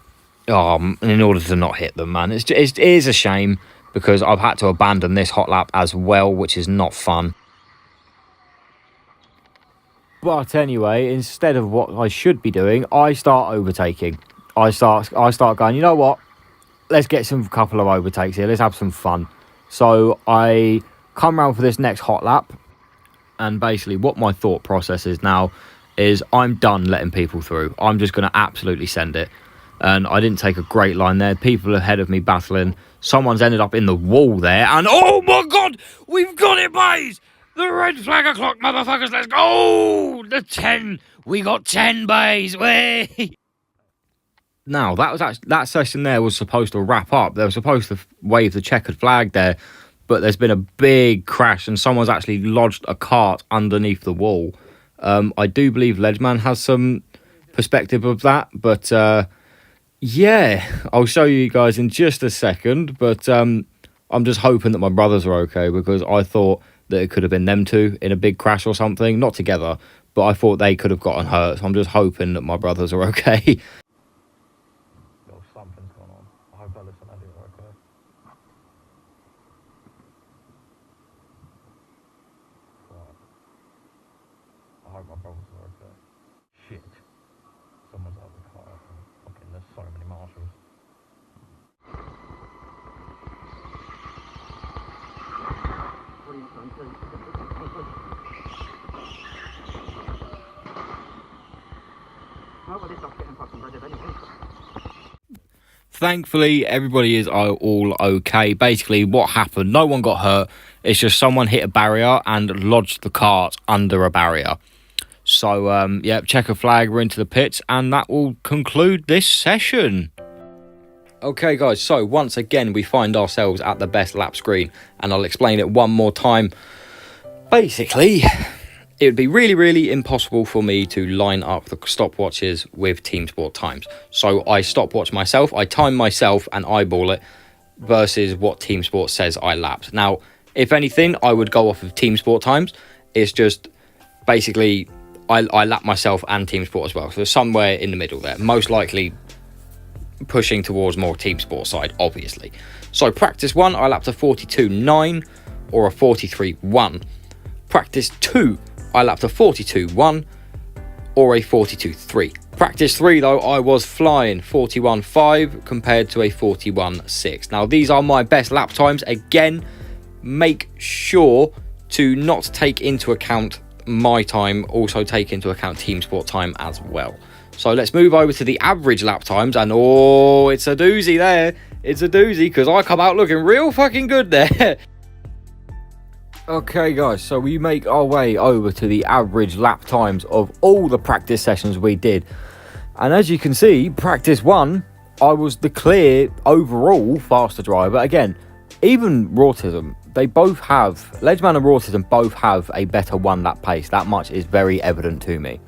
not hit them, man. It is a shame because I've had to abandon this hot lap as well, which is not fun. But anyway, instead of what I should be doing, I start overtaking. I start going, you know what? Let's get some couple of overtakes here. Let's have some fun. So I come round for this next hot lap, and basically what my thought process is now is I'm done letting people through. I'm just going to absolutely send it. And I didn't take a great line there. People ahead of me battling. Someone's ended up in the wall there, and oh my god, we've got it, boys! The red flag o'clock, motherfuckers, let's go! The 10, we got 10, boys, way! Now, that session there was supposed to wrap up. They were supposed to wave the checkered flag there, but there's been a big crash and someone's actually lodged a cart underneath the wall. I do believe Ledgeman has some perspective of that, but yeah, I'll show you guys in just a second. But I'm just hoping that my brothers are okay, because I thought that it could have been them two in a big crash or something, not together, but I thought they could have gotten hurt. So I'm just hoping that my brothers are okay. Something's gone on. I hope Ellis and Eddie are okay. Right. I hope my brothers are okay. Shit. Someone's out of the car. Fucking, there's so many marshals. What are you trying to do? How about this stuff getting fucking breaded anyway? Thankfully, everybody is all okay. Basically, what happened, no one got hurt. It's just someone hit a barrier and lodged the cart under a barrier. So, yeah, checker flag, we're into the pits, and that will conclude this session. Okay, guys, so once again, we find ourselves at the best lap screen, and I'll explain it one more time. Basically, it would be really, really impossible for me to line up the stopwatches with Teamsport times. So I stopwatch myself, I time myself and eyeball it versus what Teamsport says I lapped. Now, if anything, I would go off of Teamsport times. It's just basically I lap myself and Teamsport as well. So somewhere in the middle there. Most likely pushing towards more Teamsport side, obviously. So practice 1, I lapped a 42.9 or a 43.1. Practice 2, I lapped a 42.1 or a 42.3. Practice 3 though, I was flying 41.5 compared to a 41.6. Now these are my best lap times. Again, make sure to not take into account my time, also take into account Teamsport time as well. So let's move over to the average lap times, and oh, it's a doozy there. It's a doozy because I come out looking real fucking good there. Okay guys, so we make our way over to the average lap times of all the practice sessions we did. And as you can see, practice 1, I was the clear overall faster driver. Again, even Rautism, they both have, Ledgeman and Rautism both have a better 1 lap pace. That much is very evident to me.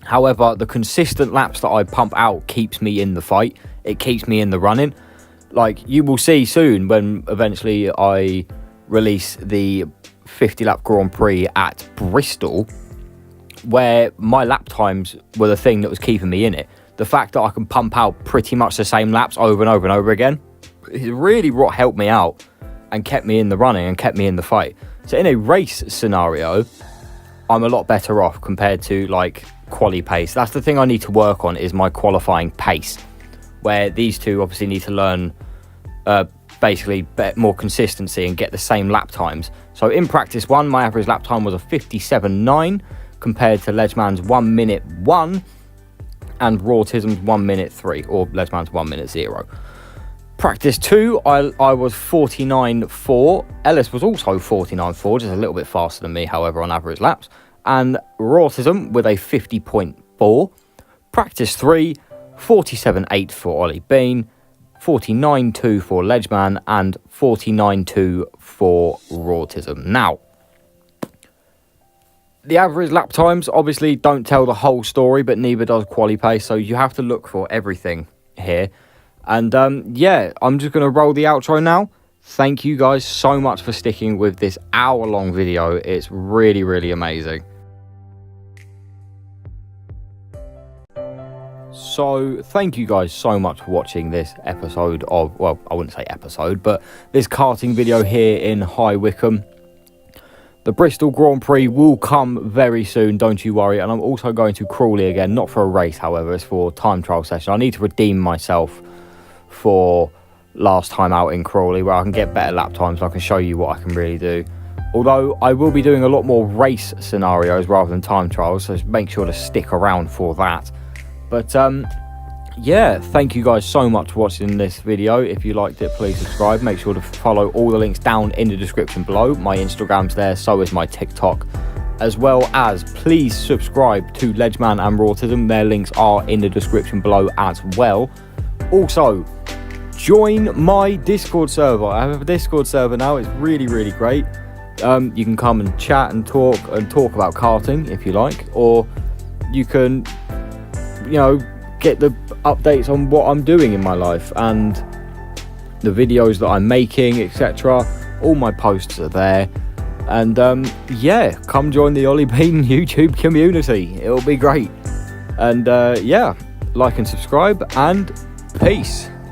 However, the consistent laps that I pump out keeps me in the fight. It keeps me in the running. Like, you will see soon when eventually I release the 50 lap Grand Prix at Bristol, where my lap times were the thing that was keeping me in it. The fact that I can pump out pretty much the same laps over and over and over again, it really what helped me out and kept me in the running and kept me in the fight. So in a race scenario, I'm a lot better off compared to like quali pace. That's the thing I need to work on, is my qualifying pace, where these two obviously need to learn basically more consistency and get the same lap times. So in practice 1, my average lap time was a 57.9 compared to Ledgeman's 1 minute 1 and Rautism's 1 minute 3, or Ledgeman's 1 minute 0. Practice 2, I was 49.4. Ellis was also 49.4, just a little bit faster than me, however, on average laps. And Rautism with a 50.4. Practice 3, 47.8 for Oli Bean, 49.2 for Ledgeman, and 49.2 for Rautism. Now, the average lap times obviously don't tell the whole story, but neither does quali pace, so you have to look for everything here. And yeah, I'm just going to roll the outro now. Thank you guys so much for sticking with this hour-long video. It's really, really amazing. So thank you guys so much for watching this episode of, well, I wouldn't say episode, but this karting video here in High Wycombe. The Bristol Grand Prix will come very soon, don't you worry. And I'm also going to Crawley again, not for a race, however, it's for time trial session. I need to redeem myself for last time out in Crawley, where I can get better lap times and I can show you what I can really do. Although I will be doing a lot more race scenarios rather than time trials, so make sure to stick around for that. But yeah, thank you guys so much for watching this video. If you liked it, please subscribe. Make sure to follow all the links down in the description below. My Instagram's there, so is my TikTok. as well as please subscribe to Ledgeman and Rautism. Their links are in the description below as well. Also, join my Discord server. I have a Discord server now. It's really, really great. You can come and chat and talk about karting if you like, or you can, you know, get the updates on what I'm doing in my life and the videos that I'm making, etc. All my posts are there. And yeah, come join the Oli Bean YouTube community. It'll be great. And yeah, like and subscribe, and peace.